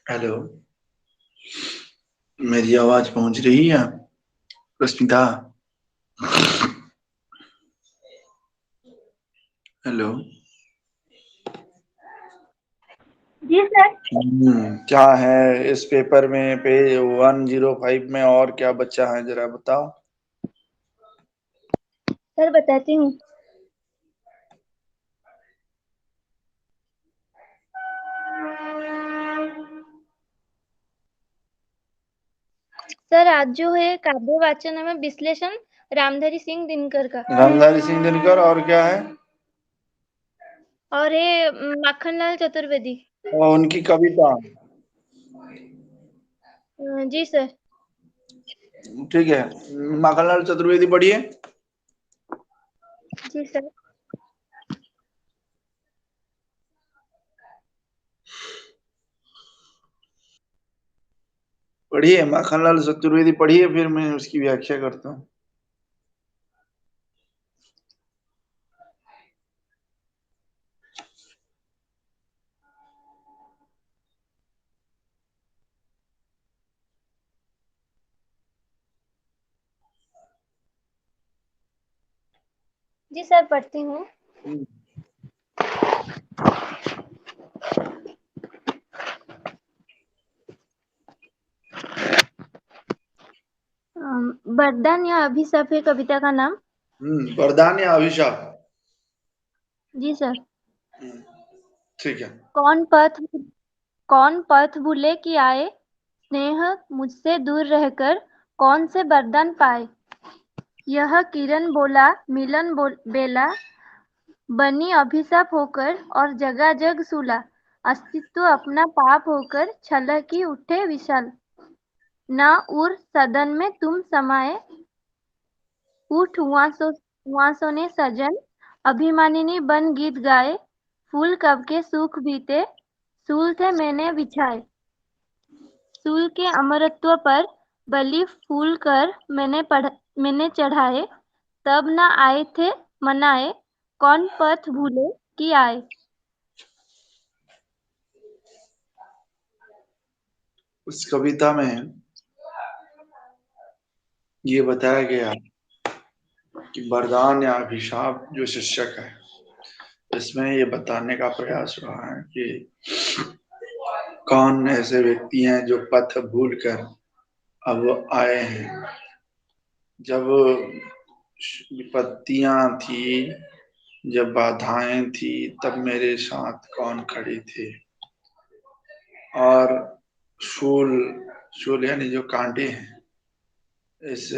Hello, मेरी आवाज पहुंच रही है रश्मिता? हेलो। जी सर। क्या है इस पेपर में पेज 105 में और क्या बच्चा है जरा बताओ। सर बताती हूँ। सर आज जो है काव्य वाचन में विश्लेषण रामधारी सिंह दिनकर का। रामधारी सिंह दिनकर और क्या है? और ये माखनलाल चतुर्वेदी। और उनकी कविता। जी सर। ठीक है, माखनलाल चतुर्वेदी पढ़िए। जी सर। पढ़िए माखनलाल चतुर्वेदी पढ़िए, फिर मैं उसकी व्याख्या करता हूँ। जी सर पढ़ती हूँ। वरदान या अभिशाप है कविता का नाम। वरदान या अभिशाप? जी सर। ठीक है। कौन पथ कौन पथ भूले कि आए, स्नेह मुझसे दूर रहकर कौन से वरदान पाए। यह किरण बोला बेला, बनी अभिशाप होकर और जगा जग सूला। अस्तित्व अपना पाप होकर छलकी उठे विशाल। न उर सदन में तुम समाये, उठ उआसों ने सजन। अभिमानिनी बन गीत गाए, फूल कब के सूख बीते, सूल थे मैंने बिछाए। सूल के अमरत्व पर बलि फूल कर मैंने चढ़ाए, तब न आए थे मनाए, कौन पथ भूले कि आए। उस कविता में ये बताया गया कि वरदान या अभिशाप जो शिक्षक है, इसमें ये बताने का प्रयास रहा है कि कौन ऐसे व्यक्ति हैं जो पथ भूल कर अब आए हैं। जब विपत्तियां थी, जब बाधाएं थी, तब मेरे साथ कौन खड़े थे। और शूल शूल यानी जो कांटे हैं, इस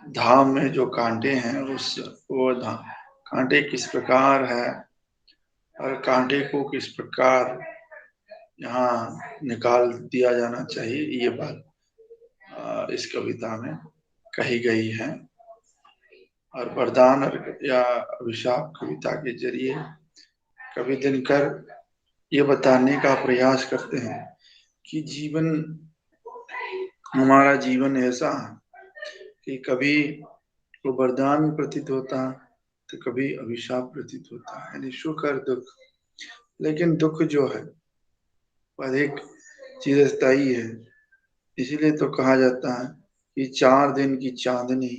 धाम में जो कांटे हैं उस वो धाम कांटे किस प्रकार है और कांटे को किस प्रकार यहाँ निकाल दिया जाना चाहिए, ये बात इस कविता में कही गई है। और वरदान या अभिशाप कविता के जरिए कवि दिनकर ये बताने का प्रयास करते हैं कि हमारा जीवन ऐसा है कि कभी वो वरदान प्रतीत होता है तो कभी अभिशाप प्रतीत होता है, यानी सुख और दुख। लेकिन दुख जो है वो अधिक चिरस्थायी है। इसीलिए तो कहा जाता है कि 4 दिन की चांदनी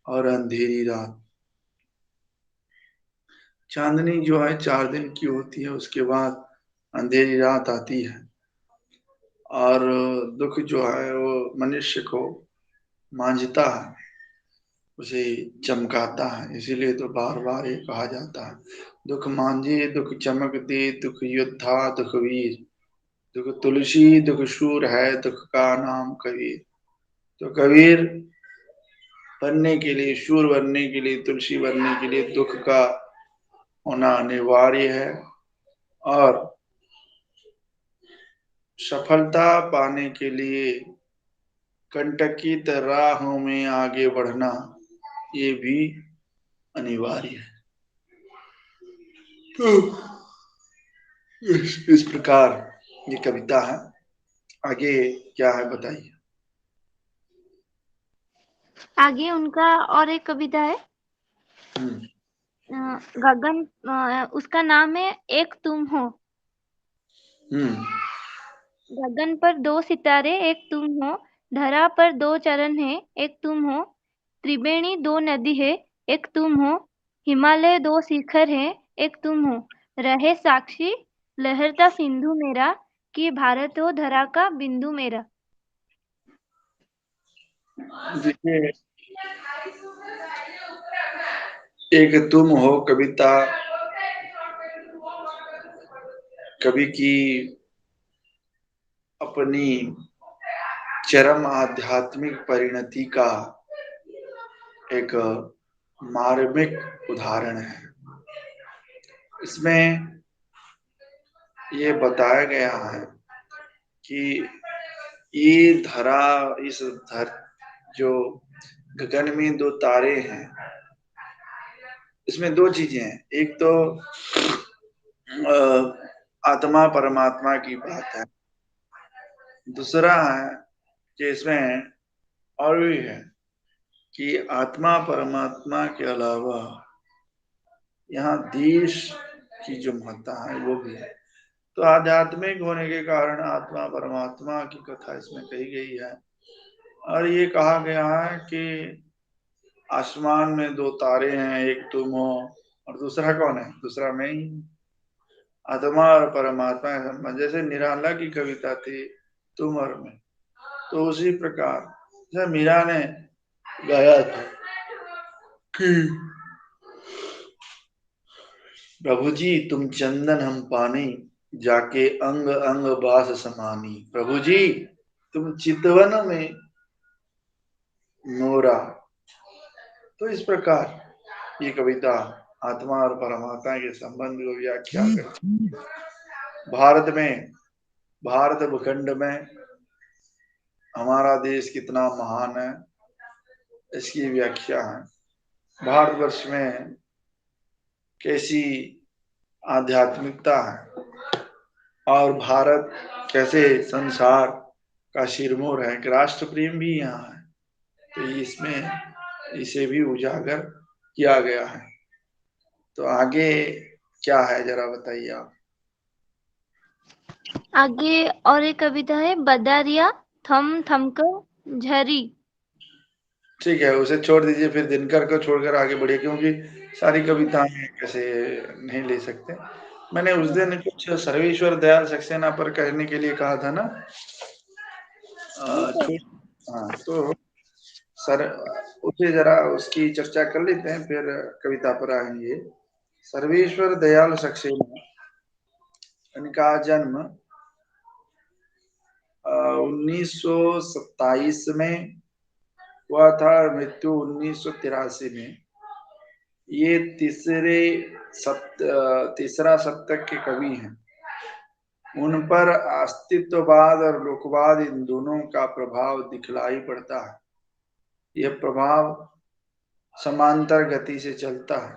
और अंधेरी रात। चांदनी जो है 4 दिन की होती है, उसके बाद अंधेरी रात आती है। और दुख जो है वो मनुष्य को मांझता है, उसे चमकाता है। इसीलिए तो बार बार ये कहा जाता है, दुख मांझे दुख चमक दे, दुख योद्धा दुख वीर, दुख तुलसी दुख शूर है, दुख का नाम कबीर। तो कबीर बनने के लिए, शूर बनने के लिए, तुलसी बनने के लिए दुख का होना अनिवार्य है। और सफलता पाने के लिए कंटकित राहों में आगे बढ़ना ये भी अनिवार्य है। तो इस प्रकार ये कविता है। आगे क्या है बताइए। आगे उनका और एक कविता है। गगन, उसका नाम है एक तुम हो। हम्म गगन पर 2 सितारे एक तुम हो, धरा पर 2 चरण है एक तुम हो, त्रिवेणी 2 नदी है एक तुम हो, हिमालय 2 शिखर है एक तुम हो, रहे साक्षी लहरता सिंधु मेरा, कि भारत हो धरा का बिंदु मेरा। देखिए, एक तुम हो कविता कवि की अपनी चरम आध्यात्मिक परिणति का एक मार्मिक उदाहरण है। इसमें ये बताया गया है कि ये धरा इस धर जो गगन में 2 तारे हैं, इसमें 2 चीजें हैं। एक तो आत्मा परमात्मा की बात है, दूसरा है कि इसमें और भी है कि आत्मा परमात्मा के अलावा यहाँ देश की जो महत्ता है वो भी है। तो आध्यात्मिक होने के कारण आत्मा परमात्मा की कथा इसमें कही गई है। और ये कहा गया है कि आसमान में 2 तारे हैं, एक तुम हो और दूसरा कौन है? दूसरा मैं ही। आत्मा और परमात्मा का संबंध, जैसे निराला की कविता थी तुम और मैं, तो उसी प्रकार जैसे मीरा ने गाया था कि प्रभु जी तुम चंदन हम पानी, जाके अंग अंग बास समानी। प्रभु जी तुम चितवन में मोरा। तो इस प्रकार ये कविता आत्मा और परमात्मा के संबंध को व्याख्या करती है। भारत भूखंड में हमारा देश कितना महान है, इसकी व्याख्या है। भारतवर्ष में कैसी आध्यात्मिकता है और भारत कैसे संसार का सिरमौर है, राष्ट्र प्रेम भी यहाँ है। तो इसमें इसे भी उजागर किया गया है। तो आगे क्या है जरा बताइए आप। आगे और एक कविता है बदारिया थम थमकर झरी। ठीक है, उसे छोड़ दीजिए, फिर दिनकर को छोड़कर आगे बढ़िए, क्योंकि सारी कविताएं कैसे नहीं ले सकते। मैंने उस दिन कुछ सर्वेश्वर दयाल सक्सेना पर कहने के लिए कहा था ना। हाँ, तो सर उसे जरा उसकी चर्चा कर लेते हैं, फिर कविता पर आएंगे। सर्वेश्वर दयाल सक्सेना, इनका जन्म 1927 में हुआ था और मृत्यु 1983 में। ये तीसरा शतक के कवि हैं। उन पर अस्तित्ववाद और लोकवाद इन दोनों का प्रभाव दिखलाई पड़ता है। यह प्रभाव समांतर गति से चलता है।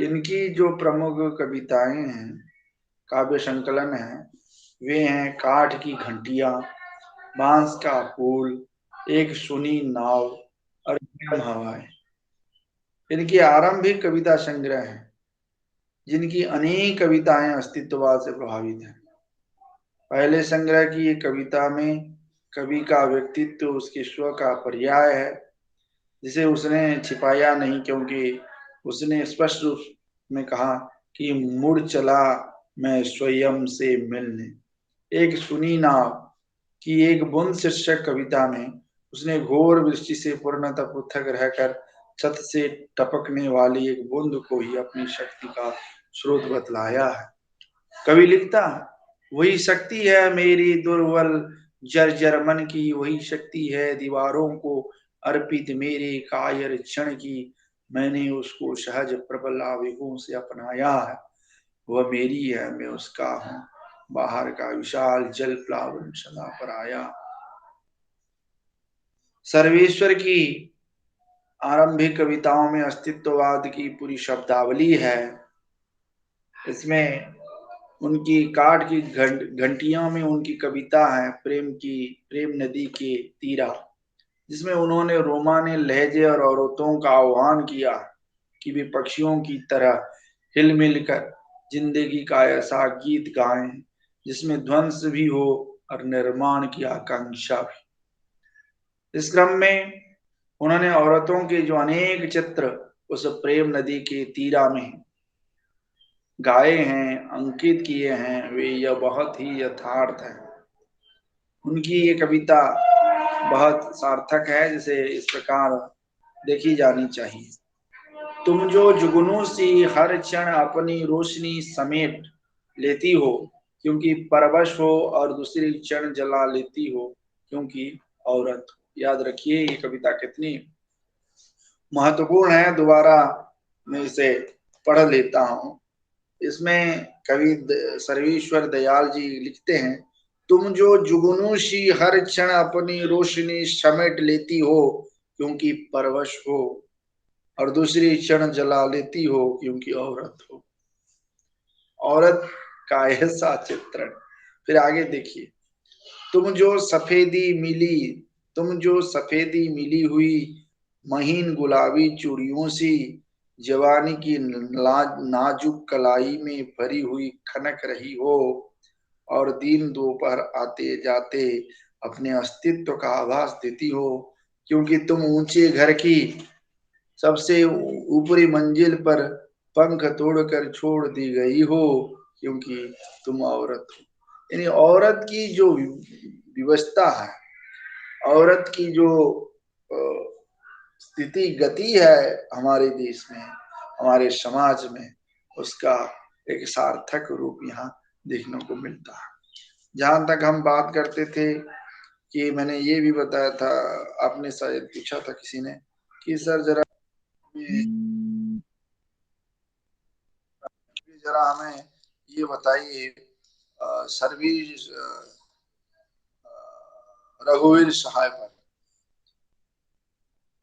इनकी जो प्रमुख कविताएं हैं, काव्य संकलन है, वे हैं काठ की घंटियां, बांस का पुल, एक सुनी नाव और गर्म हवाएं। इनकी आरंभिक कविता संग्रह है, जिनकी अनेक कविताएं अस्तित्ववाद से प्रभावित हैं। पहले संग्रह की एक कविता में कवि का व्यक्तित्व उसके स्व का पर्याय है, जिसे उसने छिपाया नहीं, क्योंकि उसने स्पष्ट रूप में कहा कि मुड़ चला मैं स्वयं से मिलने। एक सुनी नाव की एक बूंद शीर्षक कविता में उसने घोर वृष्टि से पूर्णतः पृथक रहकर छत से टपकने वाली एक बूंद को ही अपनी शक्ति का स्रोत बतलाया है। कवि लिखता है, वही शक्ति है मेरी दुर्बल जर्जर मन की, वही शक्ति है दीवारों को अर्पित मेरे कायर क्षण की, मैंने उसको सहज प्रबल आवेगों से अपनाया है। वह मेरी है, मैं उसका हूँ, बाहर का विशाल जल प्लावन सदा पर आया। सर्वेश्वर की आरंभिक कविताओं में अस्तित्ववाद की पूरी शब्दावली है। इसमें उनकी काठ की घंटियों में उनकी कविता है प्रेम नदी के तीरा, जिसमें उन्होंने रोमाने लहजे और औरतों का आह्वान किया कि वे पक्षियों की तरह हिल मिल कर जिंदगी का ऐसा गीत गाएं जिसमें ध्वंस भी हो और निर्माण की आकांक्षा भी। इस क्रम में उन्होंने औरतों के जो अनेक चित्र उस प्रेम नदी के तीरा में गाए हैं, अंकित किए हैं, वे यह बहुत ही यथार्थ है। उनकी ये कविता बहुत सार्थक है, जिसे इस प्रकार देखी जानी चाहिए। तुम जो जुगनू सी हर क्षण अपनी रोशनी समेट लेती हो क्योंकि परवश हो, और दूसरी क्षण जला लेती हो क्योंकि औरत हो। याद रखिए ये कविता कितनी महत्वपूर्ण है। दोबारा मैं इसे पढ़ लेता हूँ। इसमें कवि सर्वेश्वर दयाल जी लिखते हैं, तुम जो जुगनू सी हर क्षण अपनी रोशनी समेट लेती हो क्योंकि परवश हो, और दूसरी क्षण जला लेती हो क्योंकि औरत हो। औरत का ऐसा चित्रण। फिर आगे देखिए, तुम जो सफेदी मिली, तुम जो सफेदी मिली हुई महीन गुलाबी चूड़ियों सी, जवानी की नाजुक कलाई में भरी हुई खनक रही हो, और दिन दोपहर आते जाते अपने अस्तित्व का आभास देती हो क्योंकि तुम ऊंचे घर की सबसे ऊपरी मंजिल पर पंख तोड़कर छोड़ दी गई हो क्योंकि तुम औरत हो। यानी औरत की जो विवशता है, औरत की जो स्थिति गति है हमारे देश में, हमारे समाज में, उसका एक सार्थक रूप यहाँ देखने को मिलता है। जहां तक हम बात करते थे कि मैंने ये भी बताया था, आपने शायद पूछा था किसी ने कि सर जरा हमें ये बताइए सर्विस रघुवीर सहाय पर।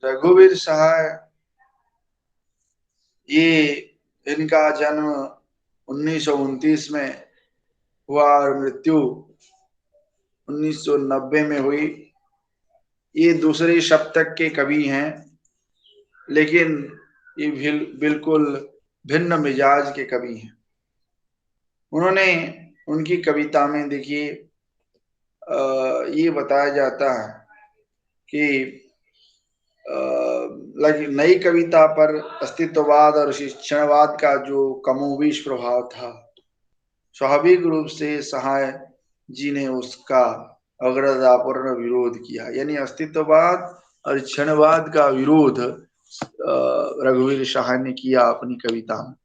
रघुवीर सहाय ये इनका जन्म 1929 में हुआ और मृत्यु 1990 में हुई। ये दूसरे शतक के कवि हैं, लेकिन ये बिल्कुल भिन्न मिजाज के कवि हैं। उन्होंने उनकी कविता में देखिए ये बताया जाता है कि नई कविता पर अस्तित्ववाद और शिक्षणवाद का जो कमोबेश प्रभाव था, स्वाभाविक रूप से सहाय जी ने उसका अग्रतापूर्ण विरोध किया। यानी अस्तित्ववाद और क्षणवाद का विरोध रघुवीर सहाय ने किया अपनी कविता में।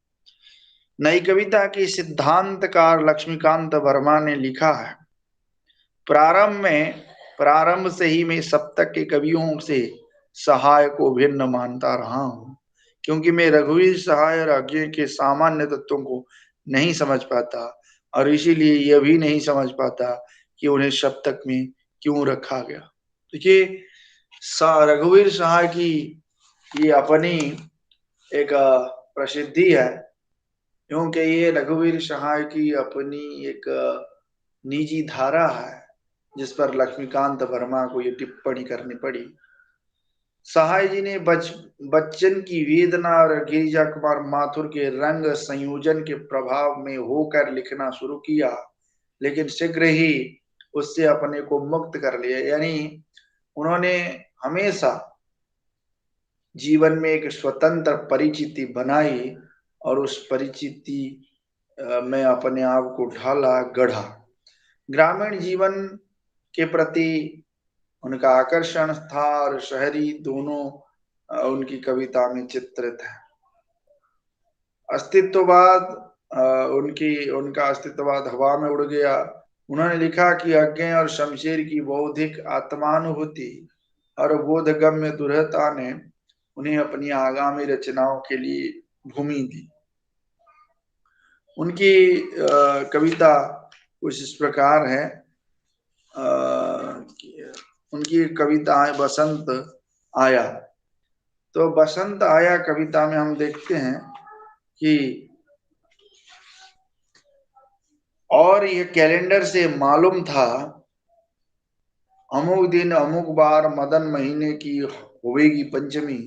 नई कविता के सिद्धांतकार लक्ष्मीकांत वर्मा ने लिखा है, प्रारंभ से ही मैं सप्तक के कवियों से सहाय को भिन्न मानता रहा हूं, क्योंकि मैं रघुवीर सहाय और अज्ञे के सामान्य तत्वों को नहीं समझ पाता, और इसीलिए यह भी नहीं समझ पाता कि उन्हें सप्तक में क्यों रखा गया। देखिए रघुवीर सहाय की ये अपनी एक प्रसिद्धि है, क्योंकि ये रघुवीर सहाय की अपनी एक निजी धारा है जिस पर लक्ष्मीकांत वर्मा को ये टिप्पणी करनी पड़ी। सहाय जी ने बच्चन की वेदना और गिरिजा कुमार माथुर के रंग संयोजन के प्रभाव में होकर लिखना शुरू किया, लेकिन शीघ्र ही उससे अपने को मुक्त कर लिया। यानी उन्होंने हमेशा जीवन में एक स्वतंत्र परिचिति बनाई और उस परिचिति में अपने आप को ढाला, गढ़ा। ग्रामीण जीवन के प्रति उनका आकर्षण था और शहरी दोनों उनकी कविता में चित्रित है। अस्तित्ववाद उनका अस्तित्ववाद हवा में उड़ गया। उन्होंने लिखा कि अज्ञे और शमशेर की बौद्धिक आत्मानुभूति और बोधगम्य दुर्हता ने उन्हें अपनी आगामी रचनाओं के लिए भूमि दी। उनकी कविता कुछ इस प्रकार है। उनकी कविता है बसंत आया। तो बसंत आया कविता में हम देखते हैं कि और ये कैलेंडर से मालूम था, अमुक दिन अमुक बार मदन महीने की होवेगी पंचमी,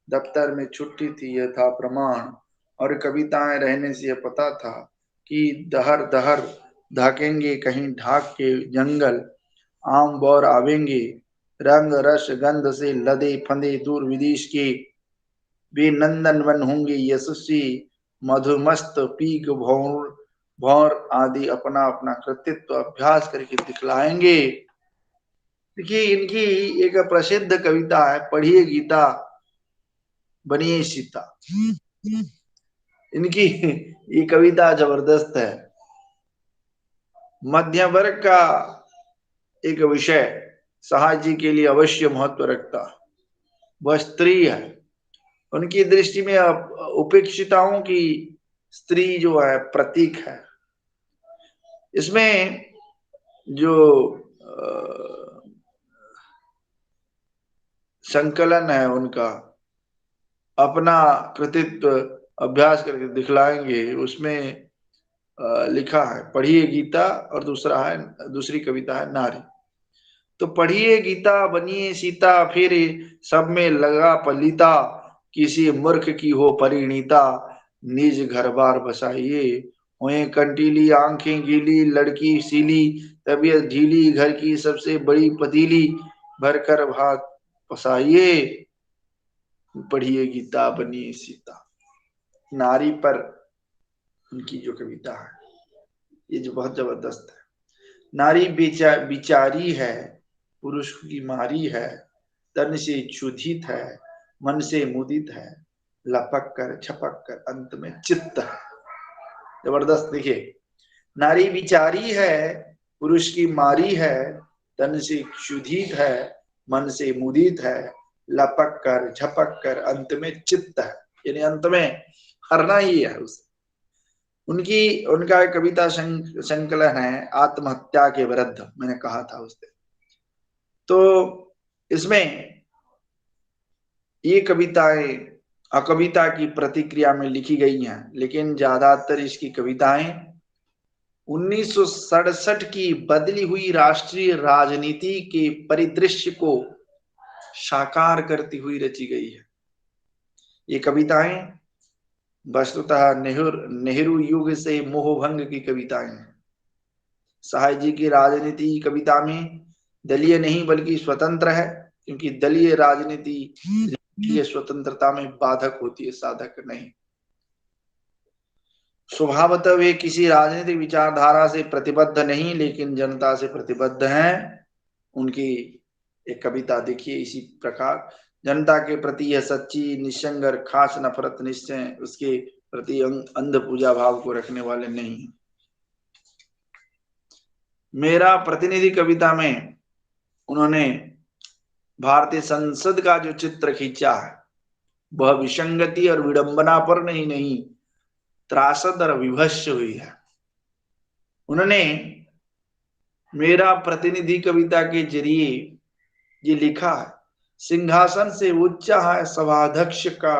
दफ्तर में छुट्टी थी यह था प्रमाण, और कविताएं रहने से यह पता था कि दहर दहर धाकेंगे कहीं ढाक के जंगल, आम बौर आवेंगे रंग रस गंध से लदे फंदे दूर विदेश के, वे नंदन वन होंगे यशस्वी मधुमस्त पीक भौर भौर आदि अपना अपना कृतित्व अभ्यास करके दिखलाएंगे। देखिए इनकी एक प्रसिद्ध कविता है, पढ़िए गीता बनिए सीता। इनकी ये कविता जबरदस्त है। मध्य वर्ग का एक विषय साहस जी के लिए अवश्य महत्व रखता, वह स्त्री है। उनकी दृष्टि में उपेक्षिताओं की स्त्री जो है प्रतीक है। इसमें जो संकलन है उनका, अपना कृतित्व अभ्यास करके दिखलाएंगे, उसमें लिखा है पढ़िए गीता, और दूसरी कविता है नारी। तो पढ़िए गीता बनिए सीता, फिर सब में लगा पलीता, किसी मूर्ख की हो परिणीता, निज घर बार बसाइए। वहीं कंटीली आंखें गीली, लड़की सीली, तबीयत ढीली, घर की सबसे बड़ी पतीली, भरकर भात पसाइए। पढ़िए गीता बनिए सीता। नारी पर उनकी जो कविता है ये जो बहुत जबरदस्त है। नारी बिचारी है, पुरुष की मारी है, तन से क्षुधित है, मन से मुदित है, लपक कर छपक कर अंत में चित्त है। जबरदस्त। देखिए, नारी बिचारी है, पुरुष की मारी है, तन से क्षुधित है, मन से मुदित है, लपक कर झपक कर अंत में चित्त है, यानी अंत में हरना ही है उसे। उनका एक कविता संकलन है आत्महत्या के विरुद्ध, मैंने कहा था उस दिन। तो इसमें ये कविताएं अकविता की प्रतिक्रिया में लिखी गई हैं, लेकिन ज्यादातर इसकी कविताएं 1967 की बदली हुई राष्ट्रीय राजनीति के परिदृश्य को साकार करती हुई रची गई है। ये कविताएं वस्तुतः नेहरू युग से मोहभंग की कविताएं हैं। साहस जी की राजनीति कविता में दलीय नहीं बल्कि स्वतंत्र है, क्योंकि दलीय राजनीति स्वतंत्रता में बाधक होती है, साधक नहीं। स्वभावतः वे किसी राजनीतिक विचारधारा से प्रतिबद्ध नहीं, लेकिन जनता से प्रतिबद्ध हैं। उनकी एक कविता देखिए इसी प्रकार, जनता के प्रति यह सच्ची निस्संग खास नफरत निश्चय उसके प्रति अंध पूजा भाव को रखने वाले नहीं। मेरा प्रतिनिधि कविता में उन्होंने भारतीय संसद का जो चित्र खींचा है वह विसंगति और विडंबना पर नहीं त्रासद और विभत्स हुई है। उन्होंने मेरा प्रतिनिधि कविता के जरिए ये लिखा है, सिंहासन से ऊंचा है सभाध्यक्ष का,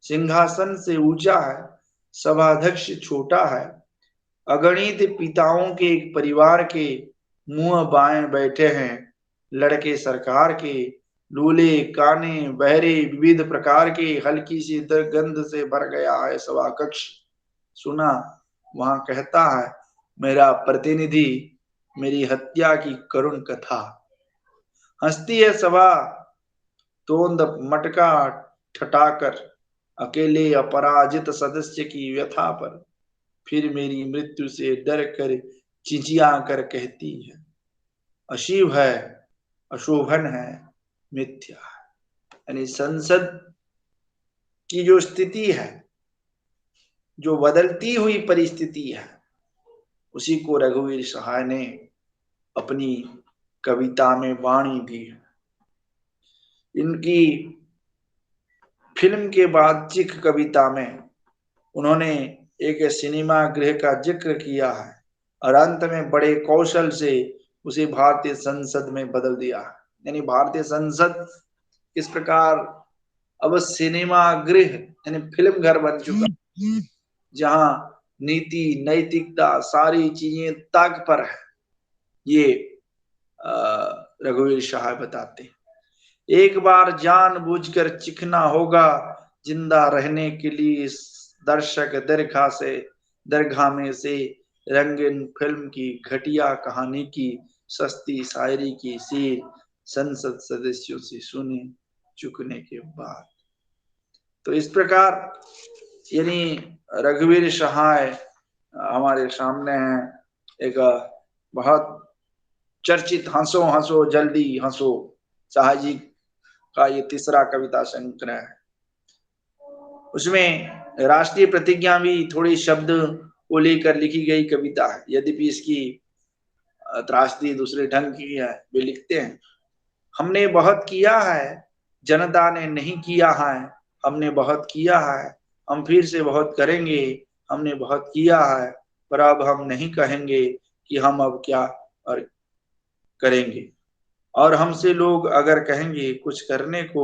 सिंहासन से ऊंचा है सभाध्यक्ष छोटा है, अगणित पिताओं के एक परिवार के मुंह बाएं बैठे हैं लड़के सरकार के, लूले काने बहरे विविध प्रकार के, हल्की सी दुर्गंध से भर गया है सभा कक्ष। सुना वहां कहता है मेरा प्रतिनिधि मेरी हत्या की करुण कथा, हंसती है सभा तोंद मटका ठटाकर अकेले अपराजित सदस्य की व्यथा पर, फिर मेरी मृत्यु से डर कर चिंचिया कर कहती है अशिव है अशोभन है मिथ्या है। यानी संसद की जो स्थिति है, जो बदलती हुई परिस्थिति है, उसी को रघुवीर सहाय ने अपनी कविता में वाणी दी है। इनकी फिल्म के बाद चिख कविता में उन्होंने एक सिनेमा गृह का जिक्र किया है और अंत में बड़े कौशल से उसे भारतीय संसद में बदल दिया है। यानी भारतीय संसद इस प्रकार अब सिनेमा गृह यानी फिल्म घर बन चुका, जहां नीति नैतिकता सारी चीजें ताक पर है। ये रघुवीर सहाय बताते हैं। एक बार जानबूझकर चिखना होगा जिंदा रहने के लिए, दर्शक दीर्घा में से रंगीन फिल्म की, घटिया कहानी की, सस्ती शायरी की सीर संसद सदस्यों से सुने चुकने के बाद। तो इस प्रकार यानी रघुवीर सहाय हमारे सामने है, एक बहुत चर्चित हंसो हंसो जल्दी हंसो शाह जी का ये तीसरा कविता संग्रह है। उसमें राष्ट्रीय प्रतिज्ञा भी थोड़ी शब्द को लेकर लिखी गई कविता है, यद्यपि इसकी त्रासदी दूसरे ढंग की है। वे लिखते हैं, हमने बहुत किया है, जनता ने नहीं किया है, हमने बहुत किया है, हम फिर से बहुत करेंगे, हमने बहुत किया है, पर अब हम नहीं कहेंगे कि हम अब क्या और करेंगे, और हमसे लोग अगर कहेंगे कुछ करने को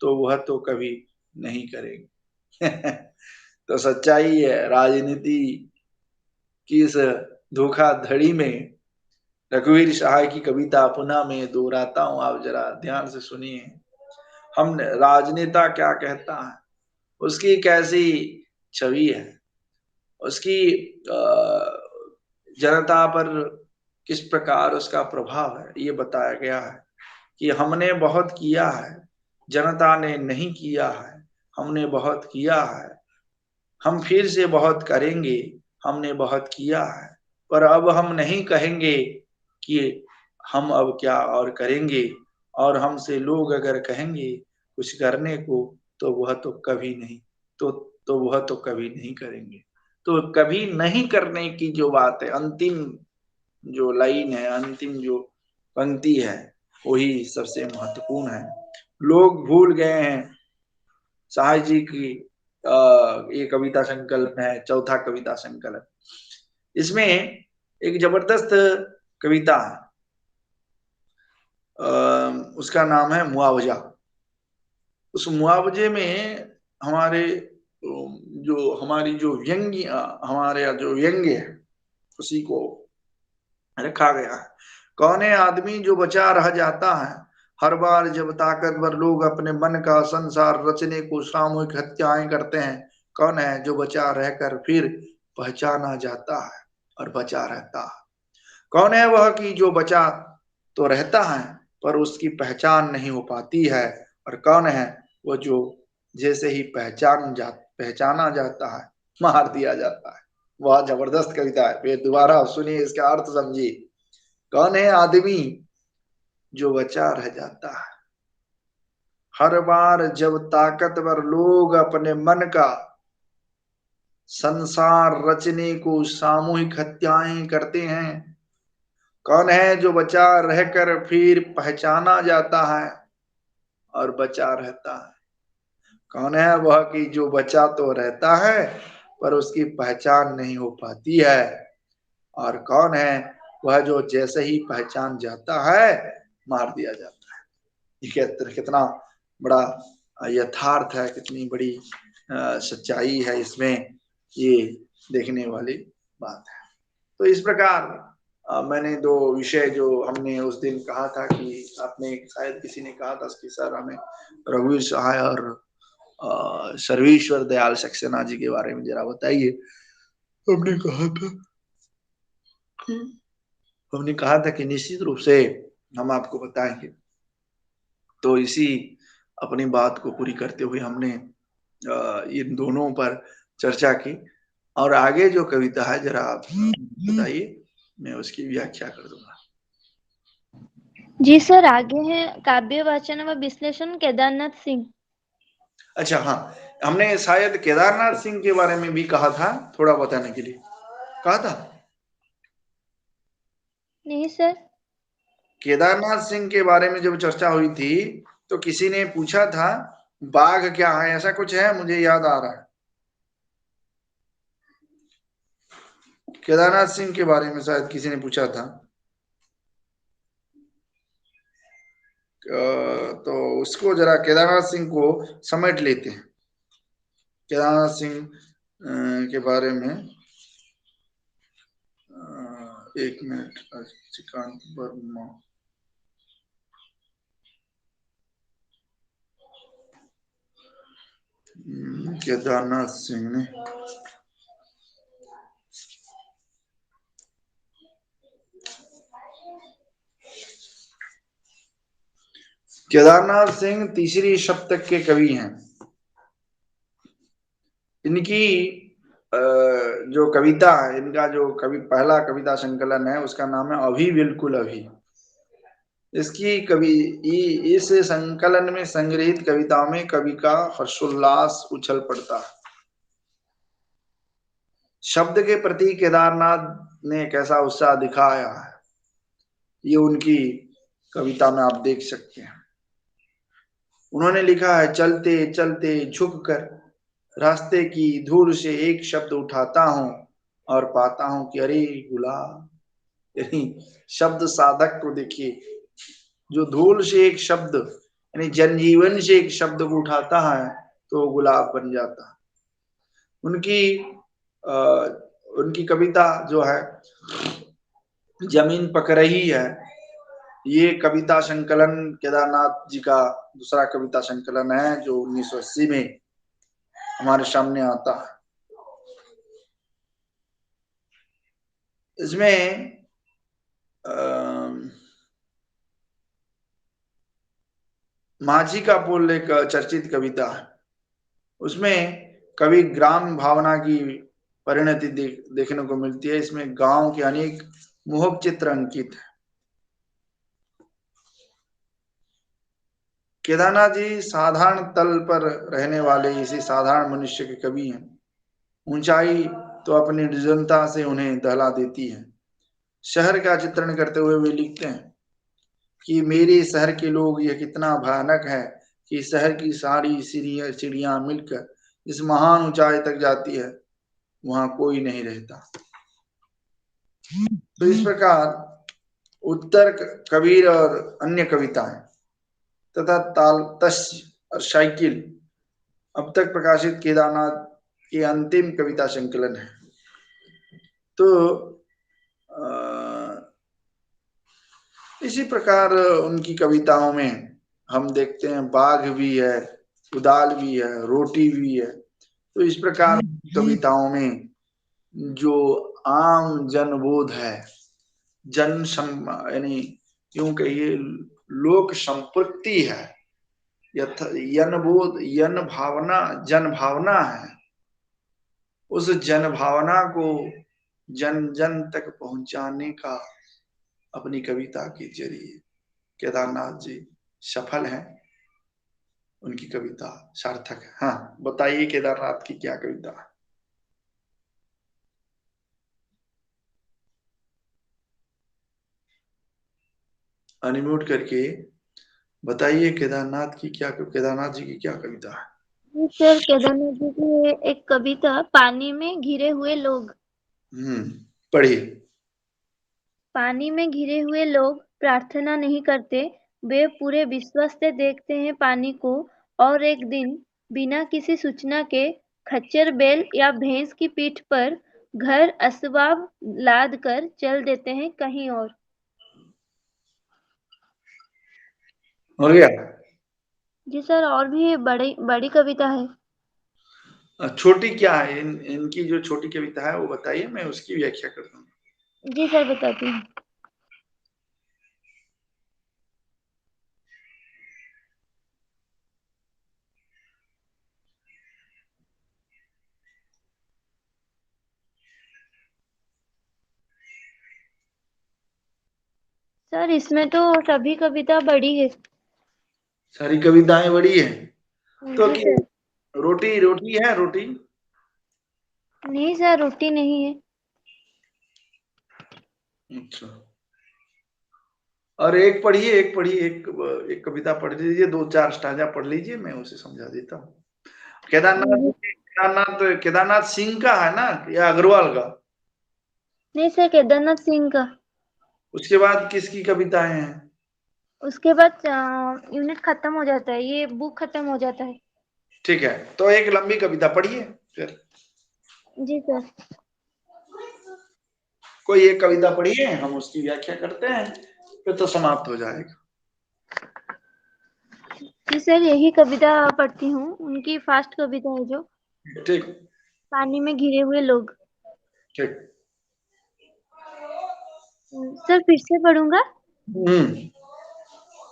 तो वह तो कभी नहीं करेंगे। तो सच्चाई है राजनीति की इस धोखाधड़ी में। रघुवीर सहाय की कविता पुनः मैं दोहराता हूं, आप जरा ध्यान से सुनिए। हम राजनेता क्या कहता है, उसकी कैसी छवि है, उसकी जनता पर किस प्रकार उसका प्रभाव है, ये बताया गया है कि हमने बहुत किया है, जनता ने नहीं किया है, हमने बहुत किया है, हम फिर से बहुत करेंगे, हमने बहुत किया है, पर अब हम नहीं कहेंगे कि हम अब क्या और करेंगे, और हमसे लोग अगर कहेंगे कुछ करने को तो वह तो कभी नहीं तो वह तो कभी नहीं करेंगे। तो कभी नहीं करने की जो बात है, अंतिम जो लाइन है, अंतिम जो पंक्ति है, वही सबसे महत्वपूर्ण है। लोग भूल गए हैं शाह जी की ये कविता संकलन है, चौथा कविता संकलन। इसमें एक जबरदस्त कविता है, उसका नाम है मुआवजा। उस मुआवजे में हमारे जो हमारी जो व्यंग्य हमारे जो व्यंग्य है उसी को रखा गया है। कौन है आदमी जो बचा रह जाता है, हर बार जब ताकतवर लोग अपने मन का संसार रचने को सामूहिक हत्याएं करते हैं। कौन है जो बचा रहकर फिर पहचाना जाता है और बचा रहता है। कौन है वह कि जो बचा तो रहता है पर उसकी पहचान नहीं हो पाती है, और कौन है वो जो जैसे ही पहचाना जाता है मार दिया जाता है। बहुत जबरदस्त कविता है, फिर दोबारा सुनिए, इसका अर्थ समझिए। कौन है आदमी जो बचा रह जाता है, हर बार जब ताकतवर लोग अपने मन का संसार रचने को सामूहिक हत्याएं करते हैं। कौन है जो बचा रहकर फिर पहचाना जाता है और बचा रहता है। कौन है वह कि जो बचा तो रहता है पर उसकी पहचान नहीं हो पाती है, और कौन है वह जो जैसे ही पहचान जाता है मार दिया जाता है। ये कितना बड़ा यथार्थ है, कितनी बड़ी सच्चाई है इसमें, ये देखने वाली बात है। तो इस प्रकार मैंने दो विषय जो हमने उस दिन कहा था कि आपने शायद किसी ने कहा था कि सर हमें रघुवीर सहाय और सर्वेश्वर दयाल सक्सेना जी के बारे में जरा बताइए। हमने कहा था कि निश्चित रूप से हम आपको बताएंगे। तो इसी अपनी बात को पूरी करते हुए हमने इन दोनों पर चर्चा की, और आगे जो कविता है जरा आप बताइए, मैं उसकी व्याख्या कर दूंगा। जी सर, आगे है काव्य वाचन व विश्लेषण केदारनाथ सिंह। अच्छा हाँ, हमने शायद केदारनाथ सिंह के बारे में भी कहा था, थोड़ा बताने के लिए कहा था। नहीं सर। केदारनाथ सिंह के बारे में जब चर्चा हुई थी तो किसी ने पूछा था बाघ क्या है, ऐसा कुछ है, मुझे याद आ रहा है। केदारनाथ सिंह के बारे में शायद किसी ने पूछा था। तो उसको जरा केदारनाथ सिंह को समेट लेते हैं। केदारनाथ सिंह के बारे में एक मिनट, श्रीकांत वर्मा। केदारनाथ सिंह ने केदारनाथ सिंह तीसरी शतक के कवि हैं। इनकी जो कविता है, इनका जो पहला कविता संकलन है उसका नाम है अभी बिल्कुल अभी। इसकी इस संकलन में संग्रहित कविताओं में कवि का हर्षोल्लास उछल पड़ता है। शब्द के प्रति केदारनाथ ने कैसा उत्साह दिखाया है ये उनकी कविता में आप देख सकते हैं। उन्होंने लिखा है, चलते चलते झुक कर रास्ते की धूल से एक शब्द उठाता हूं और पाता हूं कि अरे गुलाब। यानी शब्द साधक को देखिए, जो धूल से एक शब्द यानी जनजीवन से एक शब्द को उठाता है तो गुलाब बन जाता है। उनकी कविता जो है जमीन पक रही है, ये कविता संकलन केदारनाथ जी का दूसरा कविता संकलन है जो 1980 में हमारे सामने आता है। इसमें माझी का पुल एक चर्चित कविता है। उसमें कवि ग्राम भावना की परिणति देखने को मिलती है। इसमें गांव के अनेक मोहक चित्र अंकित है। केदारनाथ जी साधारण तल पर रहने वाले इसी साधारण मनुष्य के कवि हैं। ऊंचाई तो अपनी निर्जनता से उन्हें दहला देती है। शहर का चित्रण करते हुए वे लिखते हैं कि मेरे शहर के लोग यह कितना भयानक है कि शहर की सारी चिड़ियां मिलकर इस महान ऊंचाई तक जाती है, वहां कोई नहीं रहता। तो इस प्रकार उत्तर कबीर और अन्य कविताएं तथा तालतस्य और साइकिल अब तक प्रकाशित केदारनाथ के अंतिम कविता संकलन है। तो इसी प्रकार उनकी कविताओं में हम देखते हैं बाघ भी है, उदाल भी है, रोटी भी है। तो इस प्रकार कविताओं में जो आम जनबोध है, यानी यूं कहिए लोक संपृक्ति है, जन भावना है। उस जन भावना को जन जन तक पहुंचाने का अपनी कविता के जरिए केदारनाथ जी सफल हैं। उनकी कविता सार्थक है। हाँ, बताइए केदारनाथ की क्या कविता है? अनम्यूट करके बताइए केदारनाथ जी की क्या कविता है? सर, केदारनाथ जी की एक कविता पानी में घिरे हुए लोग। पढ़िए। पानी में घिरे हुए लोग प्रार्थना नहीं करते, वे पूरे विश्वास से देखते हैं पानी को, और एक दिन बिना किसी सूचना के खच्चर बैल या भैंस की पीठ पर घर असबाब लाद कर चल देते हैं कहीं और। हो गया? जी सर, और भी बड़ी कविता है। छोटी क्या है? इनकी जो छोटी कविता है वो बताइए, मैं उसकी व्याख्या करता हूँ। जी सर, बताती हूँ। सर, इसमें तो सभी कविता बड़ी है। सारी कविताएं बड़ी है तो जी सर। रोटी है रोटी? नहीं सर, रोटी नहीं है। अच्छा, और एक पढ़िए, एक कविता पढ़ लीजिए, 2-4 स्टांजा पढ़ लीजिए, मैं उसे समझा देता हूँ। केदारनाथ सिंह का है ना या अग्रवाल का? नहीं सर, केदारनाथ सिंह का। उसके बाद किसकी कविताएं हैं? उसके बाद यूनिट खत्म हो जाता है, ये बुक खत्म हो जाता है। ठीक है, तो एक लंबी कविता पढ़िए फिर। जी सर। कोई एक कविता पढ़िए, हम उसकी व्याख्या करते हैं, फिर तो समाप्त हो जाएगा। जी सर, यही कविता पढ़ती हूँ, उनकी फास्ट कविता है जो ठीक। पानी में घिरे हुए लोग। ठीक। सर, फिर से पढ़ूंगा।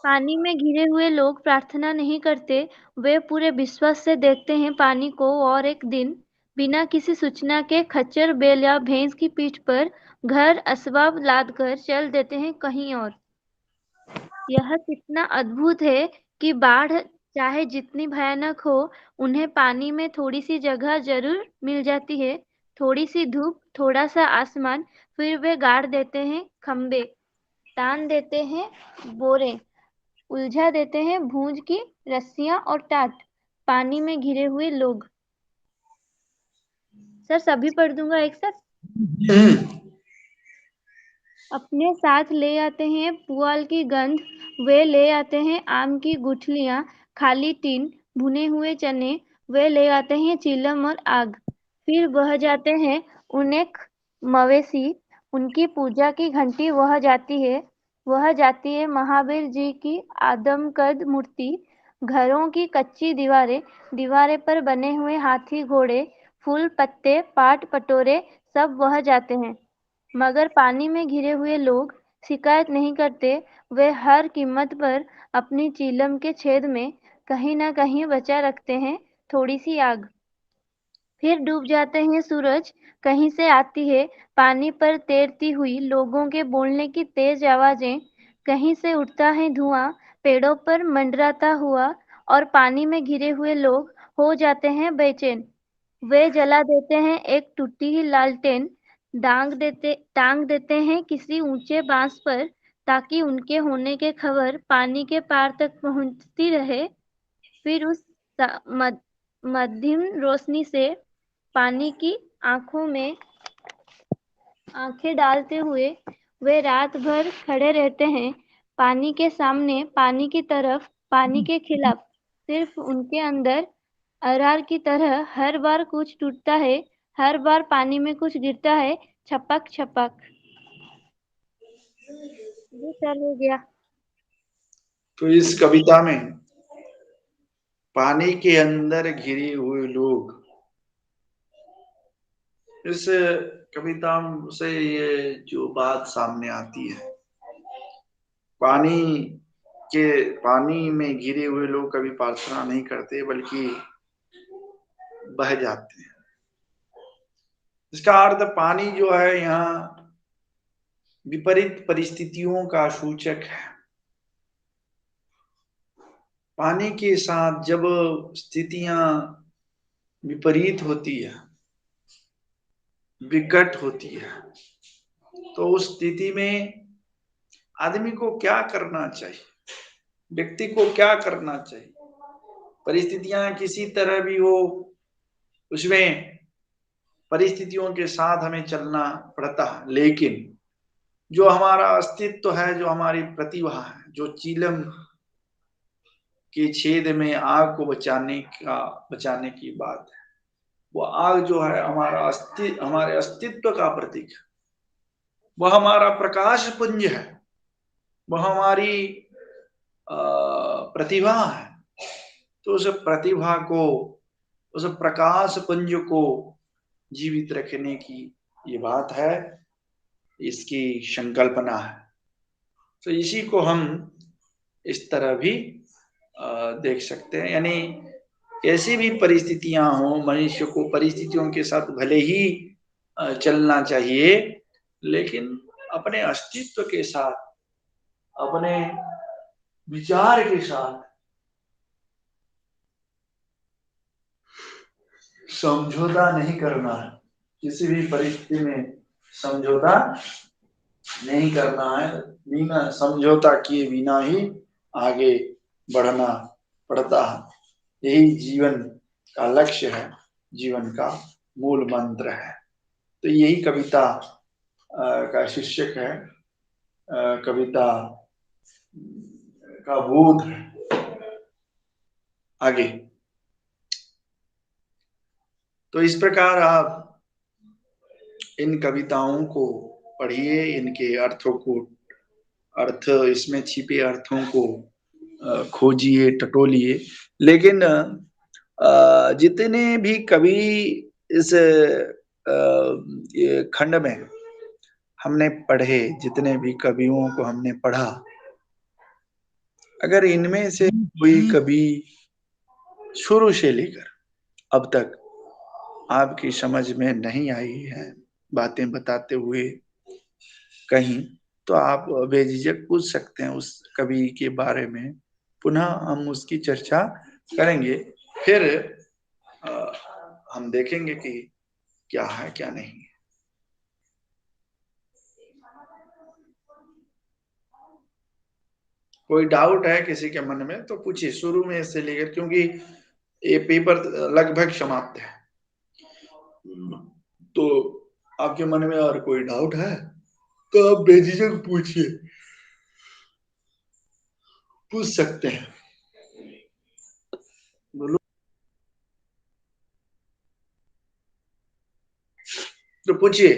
पानी में घिरे हुए लोग प्रार्थना नहीं करते, वे पूरे विश्वास से देखते हैं पानी को और एक दिन बिना किसी सूचना के खच्चर, बैल या भैंस की पीठ पर घर असबाब लादकर चल देते हैं कहीं और। यह कितना अद्भुत है कि बाढ़ चाहे जितनी भयानक हो, उन्हें पानी में थोड़ी सी जगह जरूर मिल जाती है, थोड़ी सी धूप, थोड़ा सा आसमान, फिर वे गाड़ देते हैं खंबे, तान देते हैं बोरे, उलझा देते हैं भूज की रस्सियां और टाट। पानी में घिरे हुए लोग। सर सभी पढ़ दूंगा एक साथ। अपने साथ ले आते हैं पुआल की गंध, वे ले आते हैं आम की गुठलियां, खाली टीन, भुने हुए चने, वे ले आते हैं चिलम और आग। फिर बह जाते हैं उनेक मवेशी, उनकी पूजा की घंटी वह जाती है महावीर जी की आदमकद मूर्ति, घरों की कच्ची दीवारें पर बने हुए हाथी घोड़े, फूल पत्ते, पाट पटोरे सब बह जाते हैं। मगर पानी में घिरे हुए लोग शिकायत नहीं करते, वे हर कीमत पर अपनी चीलम के छेद में कहीं न कहीं बचा रखते हैं थोड़ी सी आग। फिर डूब जाते हैं सूरज, कहीं से आती है पानी पर तैरती हुई लोगों के बोलने की तेज आवाजें, कहीं से उठता है धुआं पेड़ों पर मंडराता हुआ और पानी में घिरे हुए लोग हो जाते हैं बेचैन। वे जला देते हैं एक टूटी हुई लालटेन, टांग देते हैं किसी ऊंचे बांस पर ताकि उनके होने की खबर पानी के पार तक पहुंचती रहे। फिर उस मध्यम रोशनी से पानी की आंखों में आंखें डालते हुए वे रात भर खड़े रहते हैं, पानी के सामने, पानी की तरफ, पानी के खिलाफ। सिर्फ उनके अंदर अरार की तरह हर बार कुछ टूटता है, हर बार पानी में कुछ गिरता है, छपक छपक। ये सर हो गया। तो इस कविता में पानी के अंदर घिरे हुए लोग, इस कविता से ये जो बात सामने आती है, पानी में घिरे हुए लोग कभी प्रार्थना नहीं करते बल्कि बह जाते हैं। इसका अर्थ पानी जो है यहाँ विपरीत परिस्थितियों का सूचक है। पानी के साथ जब स्थितियां विपरीत होती है, विकट होती है, तो उस स्थिति में आदमी को क्या करना चाहिए, व्यक्ति को क्या करना चाहिए। परिस्थितियां किसी तरह भी हो, उसमें परिस्थितियों के साथ हमें चलना पड़ता है, लेकिन जो हमारा अस्तित्व है, जो हमारी प्रतिभा है, जो चीलम के छेद में आग को बचाने की बात है, वो आग जो है हमारे अस्तित्व का प्रतीक है, वह हमारा प्रकाश पुंज है, वह हमारी प्रतिभा है। तो उस प्रतिभा को, उस प्रकाश पुंज को जीवित रखने की ये बात है, इसकी संकल्पना है। तो इसी को हम इस तरह भी देख सकते हैं, यानी ऐसी भी परिस्थितियां हो, मनुष्य को परिस्थितियों के साथ भले ही चलना चाहिए, लेकिन अपने अस्तित्व के साथ, अपने विचार के साथ समझौता नहीं करना है। किसी भी परिस्थिति में समझौता नहीं करना है, बिना समझौता किए बिना ही आगे बढ़ना पड़ता है। यही जीवन का लक्ष्य है, जीवन का मूल मंत्र है। तो यही कविता का शीर्षक है, कविता का बोध है। आगे तो इस प्रकार आप इन कविताओं को पढ़िए, इनके अर्थों को, अर्थ इसमें छिपे अर्थों को खोजिए, टटोलिए। लेकिन जितने भी कवि इस खंड में हमने पढ़े, जितने भी कवियों को हमने पढ़ा, अगर इनमें से कोई कभी शुरू से लेकर अब तक आपकी समझ में नहीं आई है बातें बताते हुए कहीं, तो आप बेझिझक पूछ सकते हैं उस कवि के बारे में। पुनः हम उसकी चर्चा करेंगे। फिर अ, हम देखेंगे कि क्या है क्या नहीं है। कोई डाउट है किसी के मन में तो पूछिए, शुरू में से लेकर, क्योंकि ये पेपर लगभग समाप्त है। तो आपके मन में और कोई डाउट है तो आप बेझिझक पूछिए, पूछ सकते हैं। बोलो। तो पूछिए।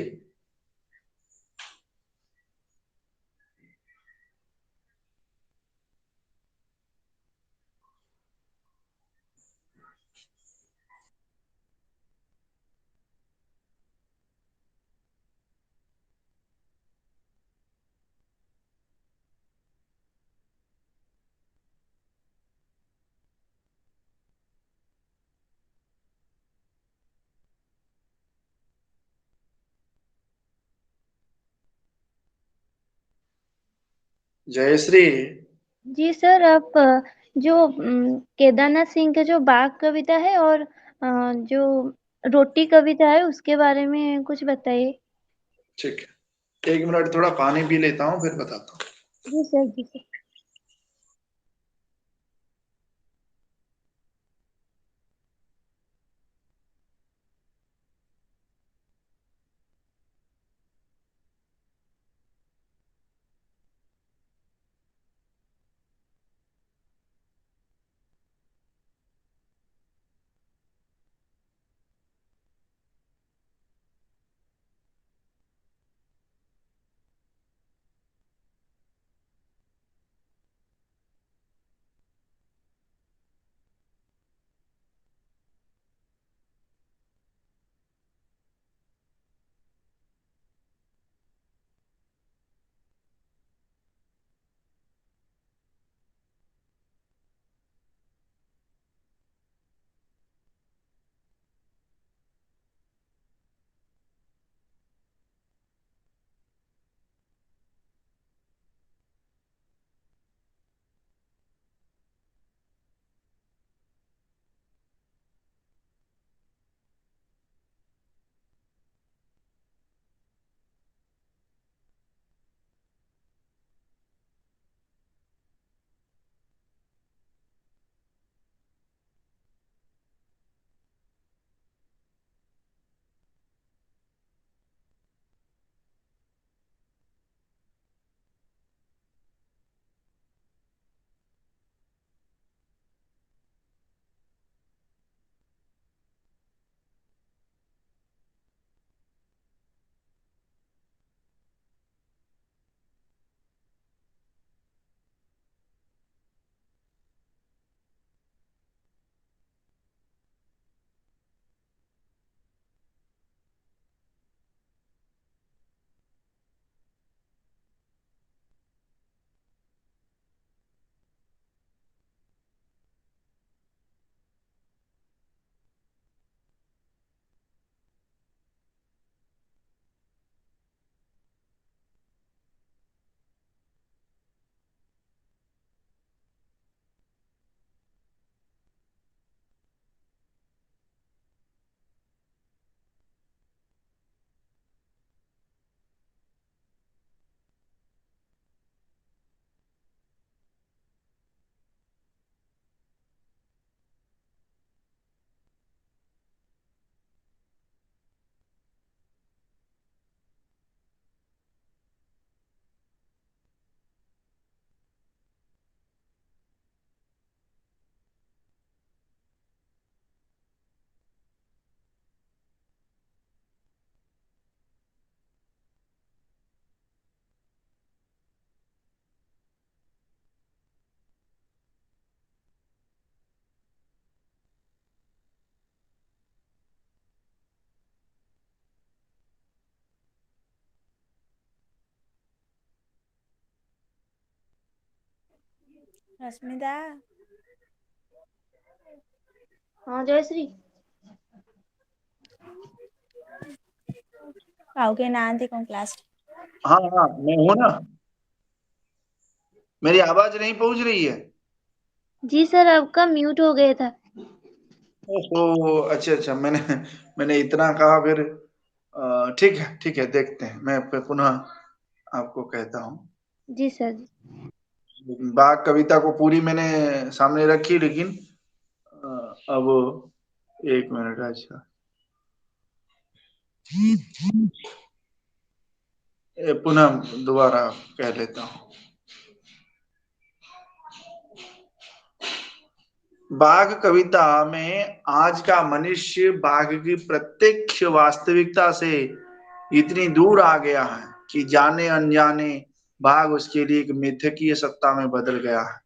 जयश्री। जी सर, आप जो केदारनाथ सिंह का जो बाघ कविता है और जो रोटी कविता है उसके बारे में कुछ बताइए। ठीक है, 1 मिनट थोड़ा पानी पी लेता हूँ फिर बताता हूँ। जी सर, जी सर। रश्मिदा हाँ जयश्री काऊ के नाम थे कौन क्लास। हाँ हाँ मैं हूँ ना। मेरी आवाज नहीं पहुंच रही है? जी सर आपका म्यूट हो गया था। ओहो अच्छा अच्छा, मैंने मैंने इतना कहा फिर। ठीक है देखते हैं, मैं पुनः आपको कहता हूँ। जी सर। बाघ कविता को पूरी मैंने सामने रखी, लेकिन अब एक मिनट। अच्छा पुनः दोबारा कह लेता हूँ। बाघ कविता में आज का मनुष्य बाघ की प्रत्यक्ष वास्तविकता से इतनी दूर आ गया है कि जाने अनजाने बाघ उसके लिए एक मिथकीय सत्ता में बदल गया है।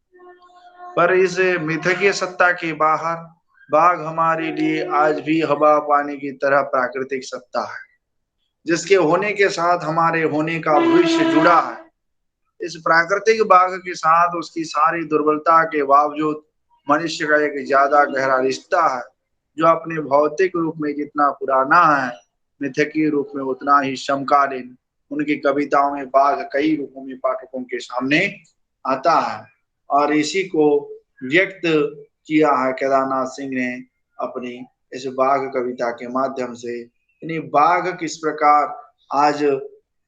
पर इस मिथकीय सत्ता के बाहर बाघ हमारे लिए आज भी हवा पानी की तरह प्राकृतिक सत्ता है, जिसके होने के साथ हमारे होने का भविष्य जुड़ा है। इस प्राकृतिक बाघ के साथ उसकी सारी दुर्बलता के बावजूद मनुष्य का एक ज्यादा गहरा रिश्ता है, जो अपने भौतिक रूप में जितना पुराना है, मिथकीय रूप में उतना ही समकालीन। उनकी कविताओं में बाघ कई रूपों में पाठकों के सामने आता है, और इसी को व्यक्त किया है केदारनाथ सिंह ने अपनी इस बाघ कविता के माध्यम से। यानी बाघ किस प्रकार आज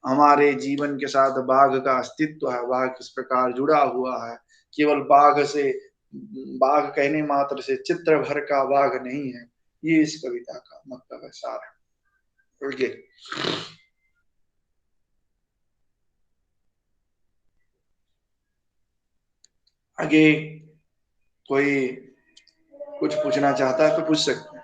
हमारे जीवन के साथ बाघ का अस्तित्व है, बाघ किस प्रकार जुड़ा हुआ है। केवल बाघ से, बाघ कहने मात्र से चित्र भर का बाघ नहीं है, ये इस कविता का मतलब है, सार है। ओके, आगे कोई कुछ पूछना चाहता है तो पूछ सकते हैं।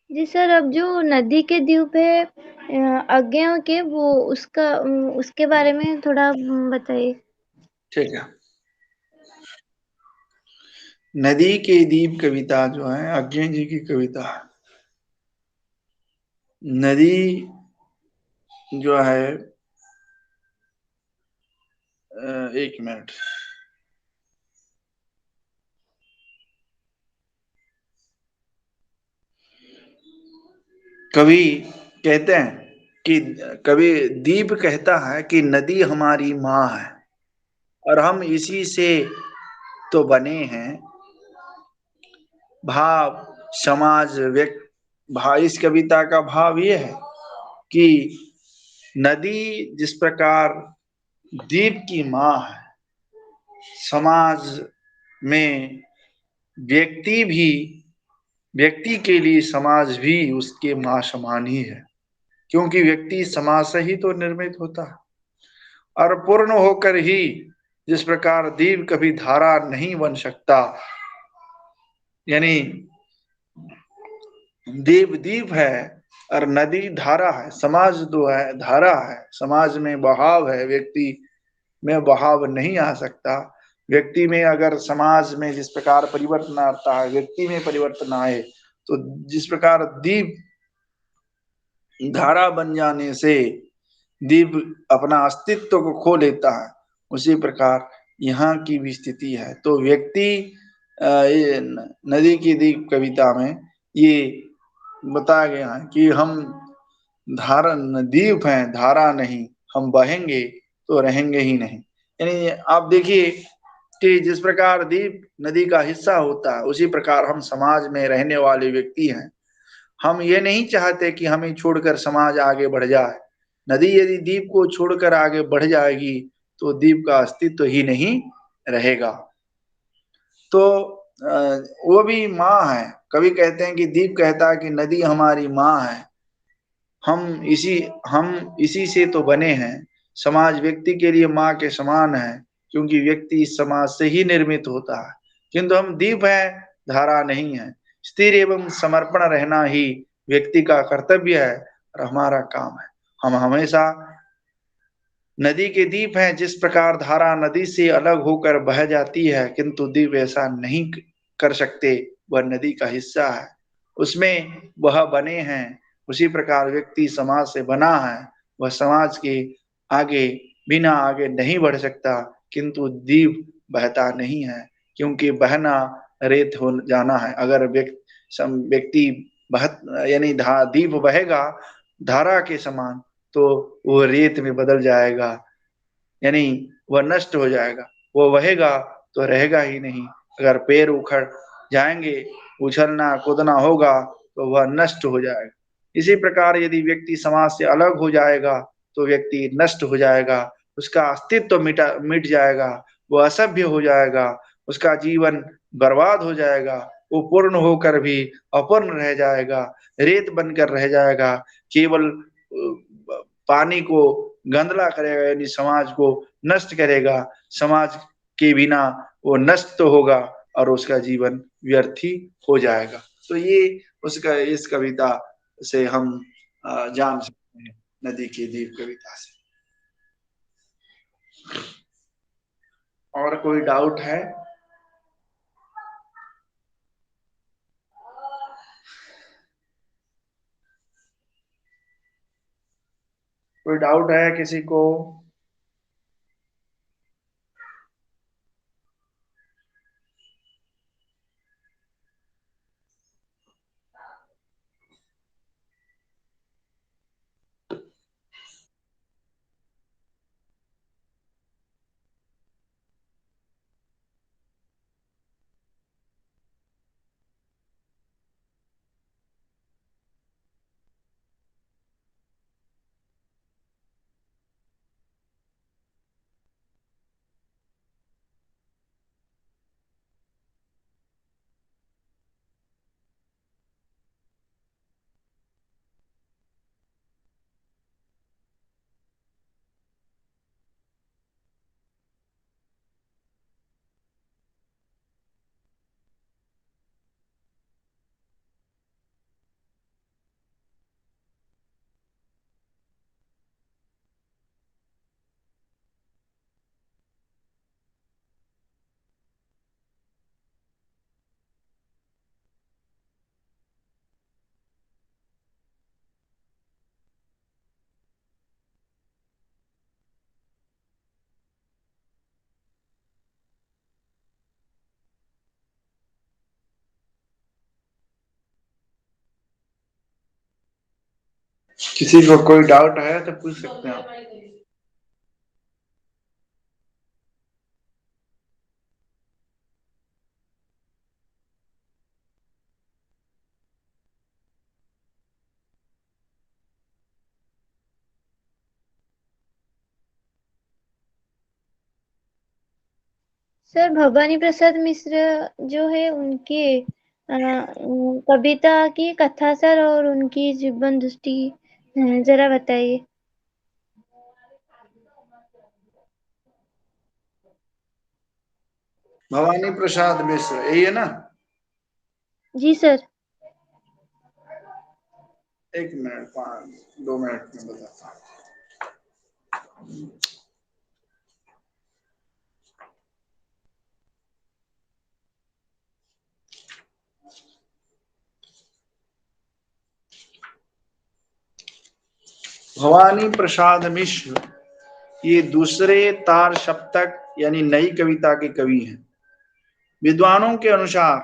जी सर अब जो नदी के द्वीप है अज्ञेय के वो उसके बारे में थोड़ा बताइए। ठीक है, नदी के दीप कविता जो है अज्ञे जी की कविता है। नदी जो है, एक मिनट, कवि कहते हैं कि कवि दीप कहता है कि नदी हमारी माँ है और हम इसी से तो बने हैं। भाव समाज व्यक्त भाव, इस कविता का भाव ये है कि नदी जिस प्रकार दीप की माँ है, समाज में व्यक्ति भी, व्यक्ति के लिए समाज भी उसके माँ समान ही है, क्योंकि व्यक्ति समाज से ही तो निर्मित होता है। और पूर्ण होकर ही, जिस प्रकार दीप कभी धारा नहीं बन सकता, यानी दीप दीप है और नदी धारा है, समाज जो है धारा है, समाज में बहाव है, व्यक्ति में बहाव नहीं आ सकता। व्यक्ति में अगर समाज में जिस प्रकार परिवर्तन आता है, व्यक्ति में परिवर्तन आए, तो जिस प्रकार दीप धारा बन जाने से दीप अपना अस्तित्व को खो लेता है, उसी प्रकार यहाँ की भी स्थिति है। तो व्यक्ति ये नदी की दीप कविता में ये बताया गया है कि हम धारा दीप हैं, धारा नहीं, हम बहेंगे तो रहेंगे ही नहीं। यानी आप देखिए कि जिस प्रकार दीप नदी का हिस्सा होता है, उसी प्रकार हम समाज में रहने वाले व्यक्ति हैं। हम ये नहीं चाहते कि हमें छोड़कर समाज आगे बढ़ जाए। नदी यदि द्वीप को छोड़कर आगे बढ़ जाएगी तो द्वीप का अस्तित्व ही नहीं रहेगा। तो वो भी माँ है। कवि कहते हैं कि द्वीप कहता है कि नदी हमारी माँ है, हम इसी से तो बने हैं। समाज व्यक्ति के लिए माँ के समान है, क्योंकि व्यक्ति इस समाज से ही निर्मित होता है। किंतु हम द्वीप हैं, धारा नहीं है। स्थिर एवं समर्पण रहना ही व्यक्ति का कर्तव्य है और हमारा काम है। हम हमेशा नदी के द्वीप हैं। जिस प्रकार धारा नदी से अलग होकर बह जाती है, किंतु द्वीप ऐसा नहीं कर सकते, वह नदी का हिस्सा है, उसमें वह बने हैं उसी प्रकार व्यक्ति समाज से बना है, वह समाज के आगे बिना आगे नहीं बढ़ सकता, किंतु दीप बहता नहीं है, क्योंकि बहना रेत हो जाना है। अगर व्यक्ति बहत यानी दीप बहेगा धारा के समान, तो वो रेत में बदल जाएगा, यानी वह नष्ट हो जाएगा। वो बहेगा तो रहेगा ही नहीं। अगर पैर उखड़ जाएंगे, उछलना कूदना होगा, तो वह नष्ट हो जाएगा। इसी प्रकार यदि व्यक्ति समाज से अलग हो जाएगा तो व्यक्ति नष्ट हो जाएगा, उसका अस्तित्व मिट जाएगा, वो असभ्य हो जाएगा, उसका जीवन बर्बाद हो जाएगा, वो पूर्ण होकर भी अपूर्ण रह जाएगा, रेत बनकर रह जाएगा, केवल पानी को गंदला करेगा, यानी समाज को नष्ट करेगा। समाज के बिना वो नष्ट तो होगा और उसका जीवन व्यर्थ ही हो जाएगा। तो ये उसका इस कविता से हम जान सकते हैं, नदी की दीप कविता से। और कोई डाउट है? कोई डाउट है किसी को? किसी को कोई डाउट है तो पूछ सकते हैं आप। सर भवानी प्रसाद मिश्र जो है उनके कविता की कथा सर और उनकी जीवन दृष्टि जरा बताइए। भवानी प्रसाद मिश्र यही है ना? जी सर। 1 मिनट 2 मिनट में बताता हूँ। भवानी प्रसाद मिश्र ये दूसरे तार सप्तक यानी नई कविता के कवि हैं। विद्वानों के अनुसार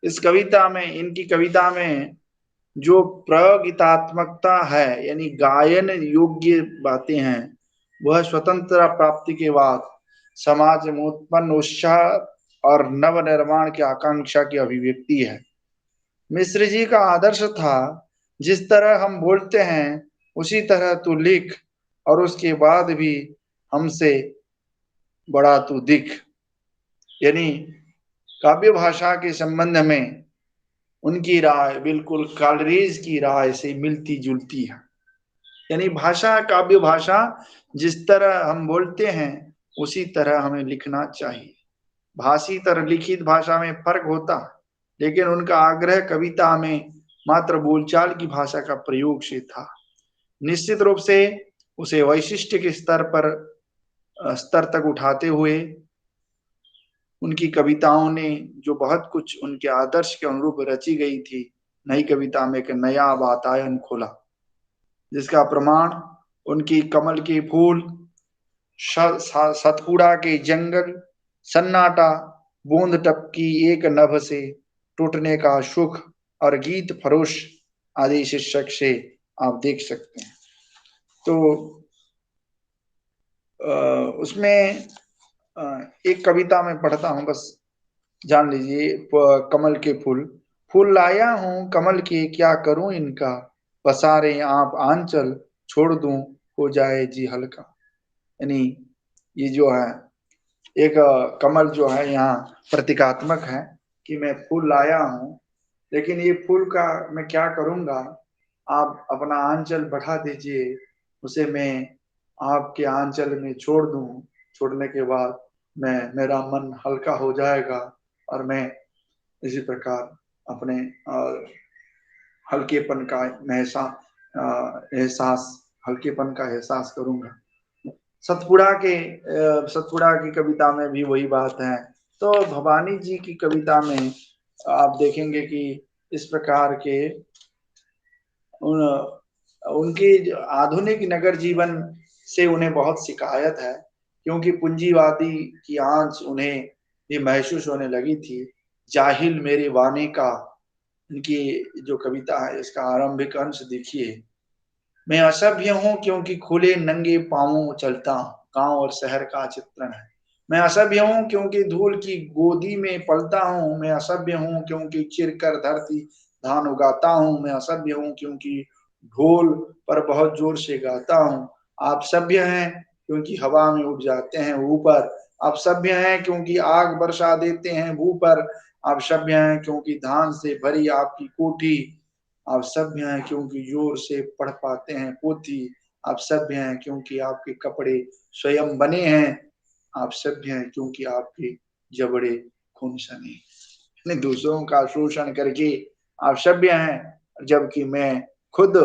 इस कविता में, इनकी कविता में जो प्रगीतात्मकता है, यानी गायन योग्य बातें हैं, वह स्वतंत्रता प्राप्ति के बाद समाज में उत्पन्न उत्साह और नव निर्माण की आकांक्षा की अभिव्यक्ति है। मिश्र जी का आदर्श था, जिस तरह हम बोलते हैं उसी तरह तू लिख, और उसके बाद भी हमसे बड़ा तू दिख। यानी काव्य भाषा के संबंध में उनकी राय बिल्कुल कालरीज की राय से मिलती जुलती है। यानी भाषा, काव्य भाषा जिस तरह हम बोलते हैं उसी तरह हमें लिखना चाहिए। भाषी तर लिखित भाषा में फर्क होता, लेकिन उनका आग्रह कविता में मात्र बोलचाल की भाषा का प्रयोग से था। निश्चित रूप से उसे वैशिष्ट के स्तर तक उठाते हुए उनकी कविताओं ने जो बहुत कुछ उनके आदर्श के अनुरूप रची गई थी, नई कविता में एक नया वातायन खोला, जिसका प्रमाण उनकी कमल के फूल, सतपुड़ा के जंगल, सन्नाटा, बूंद टपकी एक नभ से टूटने का सुख और गीत फरोश आदि शीर्षक से आप देख सकते हैं। तो उसमें एक कविता में पढ़ता हूं, बस जान लीजिए। कमल के फूल, फूल लाया हूं कमल के, क्या करूं इनका, पसारे आप आंचल, छोड़ दूं हो जाए जी हल्का। यानी ये जो है एक कमल जो है यहाँ प्रतीकात्मक है कि मैं फूल लाया हूं, लेकिन ये फूल का मैं क्या करूंगा, आप अपना आंचल बढ़ा दीजिए, उसे मैं आपके आंचल में छोड़ दूं, छोड़ने के बाद मेरा मन हल्का हो जाएगा और मैं इसी प्रकार अपने हल्केपन का एहसास हल्केपन का एहसास करूंगा। सतपुड़ा की कविता में भी वही बात है। तो भवानी जी की कविता में आप देखेंगे कि इस प्रकार के उनके आधुनिक नगर जीवन से उन्हें बहुत शिकायत है, क्योंकि पूंजीवादी की आंच उन्हें ये महसूस होने लगी थी। जाहिल मेरे वाने का, इनकी जो कविता है इसका आरंभिक अंश देखिए। मैं असभ्य हूँ क्योंकि खुले नंगे पांवों चलता हूँ, गांव और शहर का चित्रण है। मैं असभ्य हूँ क्योंकि धूल की गोदी में पलता हूँ, मैं असभ्य हूँ क्योंकि चिरकर धरती धान उगाता हूँ, मैं असभ्य हूँ क्योंकि ढोल पर बहुत जोर से गाता हूँ। आप सभ्य हैं क्योंकि हवा में उड़ जाते हैं ऊपर, आप सभ्य हैं क्योंकि आग बरसा देते हैं भू पर, आप सभ्य हैं क्योंकि धान से भरी आपकी कोठी, आप सभ्य हैं क्योंकि जोर से पढ़ पाते हैं पोथी, आप सभ्य हैं क्योंकि आपके कपड़े स्वयं बने हैं, आप सभ्य हैं क्योंकि आपके जबड़े खून सने। दूसरों का शोषण करके आप सभ्य हैं, जबकि मैं खुद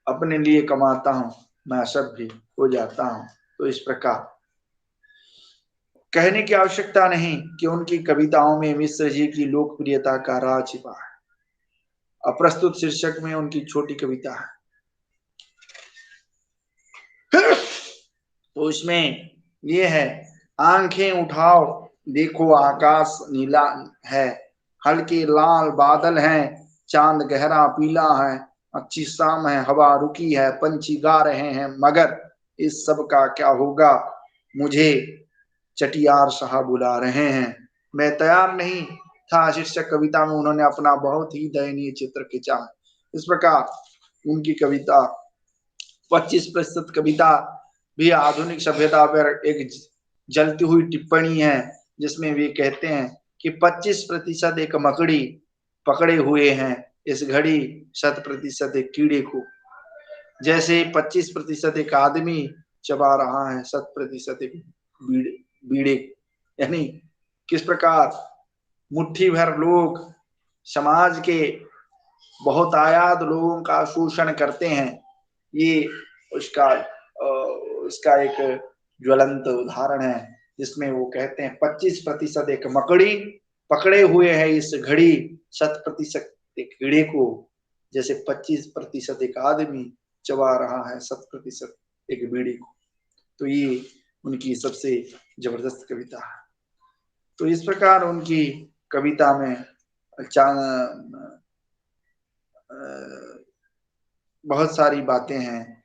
अपने लिए कमाता हूं, मैं असभ्य हो जाता हूं। तो इस प्रकार कहने की आवश्यकता नहीं कि उनकी कविताओं में मिश्र जी की लोकप्रियता का राज छिपा है। अप्रस्तुत शीर्षक में उनकी छोटी कविता है, तो इसमें ये है, आंखें उठाओ देखो आकाश नीला है, हल्के लाल बादल हैं, चांद गहरा पीला है, अच्छी शाम है, हवा रुकी है, पंछी गा रहे हैं, मगर इस सब का क्या होगा, मुझे चटियार साहब बुला रहे हैं, मैं तैयार नहीं था। शीर्षक कविता में उन्होंने अपना बहुत ही दयनीय चित्र खींचा है। इस प्रकार उनकी कविता 25% कविता भी आधुनिक सभ्यता पर एक जलती हुई टिप्पणी है, जिसमें वे कहते हैं कि 25% एक मकड़ी पकड़े हुए हैं इस घड़ी, 100% एक कीड़े को, जैसे 25% एक आदमी चबा रहा है 100% एक बीड़े। यानी किस प्रकार मुट्ठी भर लोग समाज के बहुत आयात लोगों का शोषण करते हैं, ये उसका एक ज्वलंत उदाहरण है, जिसमें वो कहते हैं 25% एक मकड़ी पकड़े हुए है इस घड़ी, 100% एक कीड़े को, जैसे 25% एक आदमी चबा रहा है 100% एक बीड़ी को। तो ये उनकी सबसे जबरदस्त कविता है। तो इस प्रकार उनकी कविता में बहुत सारी बातें हैं।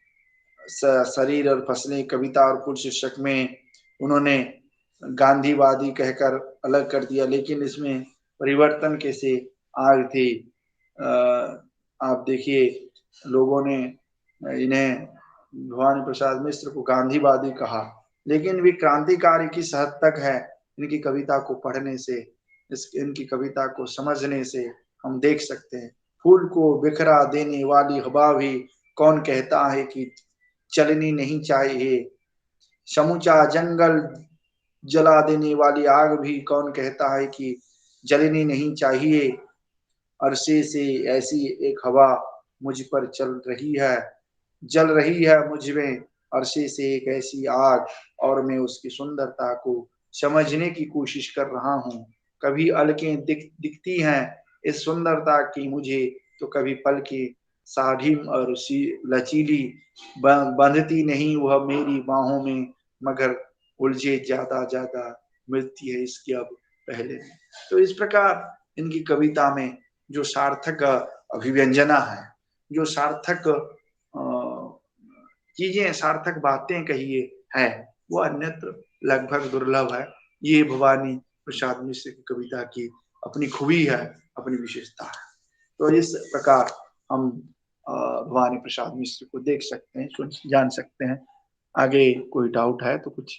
शरीर और फसलें कविता और पूर्ण शीर्षक में उन्होंने गांधीवादी कहकर अलग कर दिया, लेकिन इसमें परिवर्तन कैसे आए थे। आप देखिए, लोगों ने इन्हें भवानी प्रसाद मिश्र को गांधीवादी कहा, लेकिन वे क्रांतिकारी किस हद तक है, इनकी कविता को पढ़ने से, इनकी कविता को समझने से हम देख सकते हैं। फूल को बिखरा देने वाली हवा भी कौन कहता है कि चलनी नहीं चाहिए, समूचा जंगल जला देने वाली आग भी कौन कहता है कि जलनी नहीं चाहिए, अरसे से ऐसी एक हवा मुझ पर चल रही है, जल रही है मुझ में अरसे से एक ऐसी आग, और मैं उसकी सुंदरता को समझने की कोशिश कर रहा हूँ। कभी अलकें दिखती हैं इस सुंदरता की मुझे तो कभी पल की साढ़ी और लचीली बंधती नहीं वह मेरी बाहों में, मगर उलझे ज्यादा ज्यादा मिलती है इसके अब पहले में। तो इस प्रकार इनकी कविता में जो सार्थक अभिव्यंजना है, जो सार्थक चीजें, सार्थक बातें कहिए है, वो अन्यत्र लगभग दुर्लभ है। ये भवानी प्रसाद मिश्र की कविता की अपनी खूबी है, अपनी विशेषता है। तो इस प्रकार हम भवानी प्रसाद मिश्र को देख सकते हैं, जान सकते हैं। आगे कोई डाउट है तो कुछ